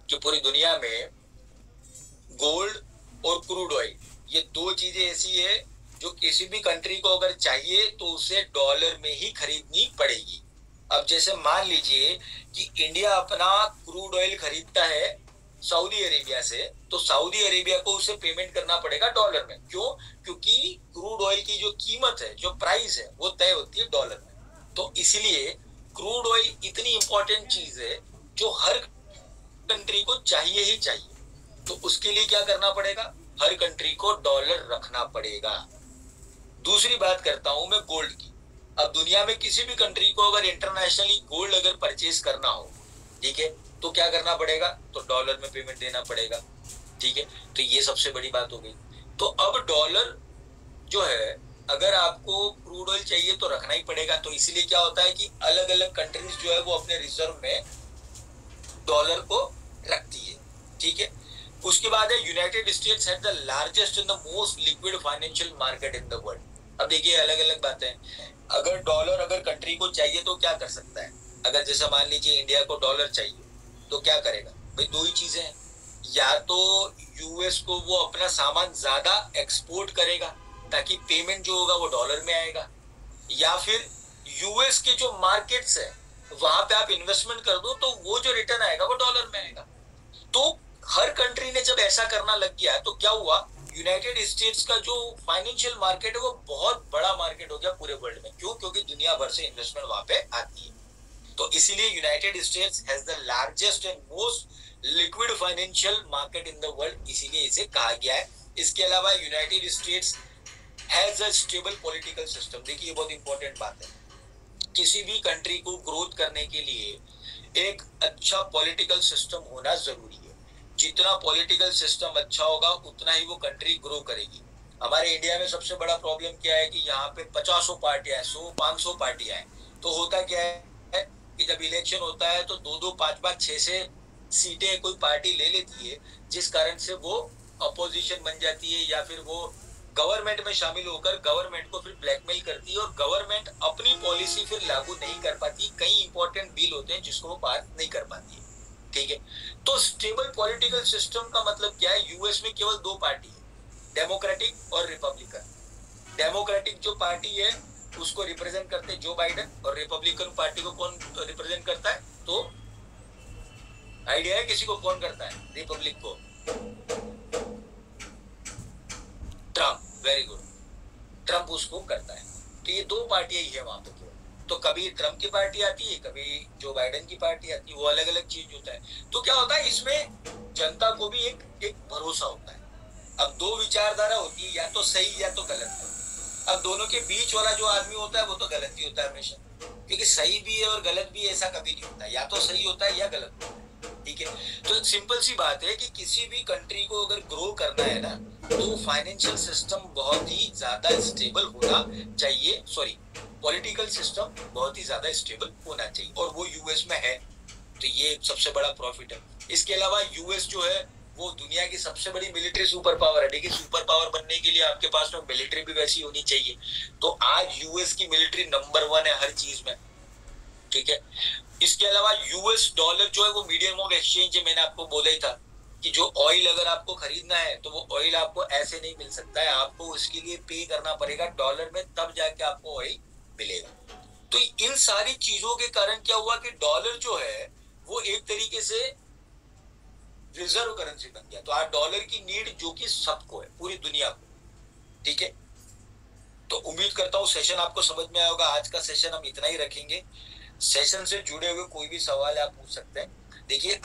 कि पूरी दुनिया में गोल्ड और क्रूड ऑयल, ये दो चीजें ऐसी है जो किसी भी कंट्री को अगर चाहिए तो उसे डॉलर में ही खरीदनी पड़ेगी। अब जैसे मान लीजिए कि इंडिया अपना क्रूड ऑयल खरीदता है सऊदी अरेबिया से, तो सऊदी अरेबिया को उसे पेमेंट करना पड़ेगा डॉलर में। क्यों? क्योंकि क्रूड ऑयल की जो कीमत है, जो प्राइस है, वो तय होती है डॉलर में। तो इसलिए क्रूड ऑयल इतनी इंपॉर्टेंट चीज है जो हर कंट्री को चाहिए ही चाहिए। तो उसके लिए क्या करना पड़ेगा? हर कंट्री को डॉलर रखना पड़ेगा। दूसरी बात करता हूं मैं गोल्ड की। अब दुनिया में किसी भी कंट्री को अगर इंटरनेशनली गोल्ड अगर परचेज करना हो, ठीक है, तो क्या करना पड़ेगा? तो डॉलर में पेमेंट देना पड़ेगा। ठीक है, तो ये सबसे बड़ी बात हो गई। तो अब डॉलर जो है, अगर आपको क्रूड ऑयल चाहिए तो रखना ही पड़ेगा। तो इसीलिए क्या होता है कि अलग अलग कंट्रीज जो है वो अपने रिजर्व में डॉलर को रखती है। ठीक है, उसके बाद है United states have the largest and the most liquid financial market in the world. अब देखिए अलग अलग बातें। अगर डॉलर अगर कंट्री को चाहिए तो क्या कर सकता है? अगर जैसे मान लीजिए इंडिया को डॉलर चाहिए तो क्या करेगा भाई? दो ही चीजें हैं, या तो यूएस को वो अपना सामान ज्यादा एक्सपोर्ट करेगा ताकि पेमेंट जो होगा वो डॉलर में आएगा, या फिर यूएस के जो मार्केट्स है वहां पे आप इन्वेस्टमेंट कर दो तो वो जो रिटर्न आएगा वो डॉलर में आएगा। तो हर कंट्री ने जब ऐसा करना लग गया तो क्या हुआ? यूनाइटेड स्टेट्स का जो फाइनेंशियल मार्केट है वो बहुत बड़ा मार्केट हो गया पूरे वर्ल्ड में। क्यों? क्योंकि दुनिया भर से इन्वेस्टमेंट वहां पे आती है। तो इसीलिए United states has the largest and most liquid financial market in the world, इसीलिए इसे कहा गया है। इसके अलावा United states has a stable political system. देखिए ये बहुत इंपॉर्टेंट बात है। किसी भी कंट्री को ग्रोथ करने के लिए एक अच्छा पॉलिटिकल सिस्टम होना जरूरी है। जितना पॉलिटिकल सिस्टम अच्छा होगा उतना ही वो कंट्री ग्रो करेगी। हमारे इंडिया में सबसे बड़ा प्रॉब्लम क्या है कि यहाँ पे 50 पार्टियां, 100-500 पार्टियां हैं। तो होता क्या है कि जब इलेक्शन होता है तो 2-2, 5-5, 6-6 सीटें कोई पार्टी ले लेती है, जिस कारण से वो अपोजिशन बन जाती है, या फिर वो गवर्नमेंट में शामिल होकर गवर्नमेंट को फिर ब्लैकमेल करती है, और गवर्नमेंट अपनी पॉलिसी फिर लागू नहीं कर पाती। कई इंपॉर्टेंट बिल होते हैं जिसको वो पास नहीं कर पाती है। ठीक है, तो स्टेबल पॉलिटिकल सिस्टम का मतलब क्या है? यूएस में केवल दो पार्टी है, डेमोक्रेटिक और रिपब्लिकन। डेमोक्रेटिक जो पार्टी है उसको रिप्रेजेंट करते हैं जो बाइडेन, और रिपब्लिकन पार्टी को कौन रिप्रेजेंट करता है? तो आइडिया है किसी को कौन करता है रिपब्लिक को? ट्रम्प। वेरी गुड, ट्रम्प उसको करता है। तो ये दो पार्टियां ही है वहां पे केवल। तो कभी ट्रम्प की पार्टी आती है, कभी जो बाइडेन की पार्टी आती है, वो अलग अलग चीज होता है। तो क्या होता है इसमें? जनता को भी एक भरोसा होता है। अब दो विचारधारा होती है, या तो सही या तो गलत है। अब दोनों के बीच वाला जो आदमी होता है वो तो गलत ही होता है हमेशा, क्योंकि सही भी है और गलत भी है ऐसा कभी नहीं होता, या तो सही होता है या गलत होता है। ठीक है, तो एक सिंपल सी बात है कि किसी भी कंट्री को अगर ग्रो करना है ना, तो फाइनेंशियल सिस्टम बहुत ही ज्यादा स्टेबल होना चाहिए। सॉरी, पॉलिटिकल सिस्टम बहुत ही ज्यादा स्टेबल होना चाहिए, और वो यूएस में है। तो ये सबसे बड़ा प्रॉफिट है। इसके अलावा यूएस जो है वो दुनिया की सबसे बड़ी मिलिट्री सुपर पावर है। देखिए सुपर पावर बनने के लिए आपके पास में मिलिट्री भी वैसी होनी चाहिए। तो आज यूएस की मिलिट्री नंबर 1 है हर चीज में। ठीक है, इसके अलावा यूएस डॉलर जो है वो मीडियम ऑफ एक्सचेंज है। मैंने आपको बोला ही था कि जो ऑयल अगर आपको खरीदना है तो वो ऑयल आपको ऐसे नहीं मिल सकता है, आपको उसके लिए पे करना पड़ेगा डॉलर में, तब जाके आपको ऑयल मिलेगा। तो इन सारी चीजों के कारण क्या हुआ कि डॉलर जो है वो एक तरीके से रिजर्व करेंसी बन गया। तो आज डॉलर की नीड जो कि सबको है, पूरी दुनिया को। ठीक है, तो उम्मीद करता हूँ सेशन आपको समझ में आया होगा। आज का सेशन हम इतना ही रखेंगे। सेशन से जुड़े हुए कोई भी सवाल आप पूछ सकते हैं। देखिए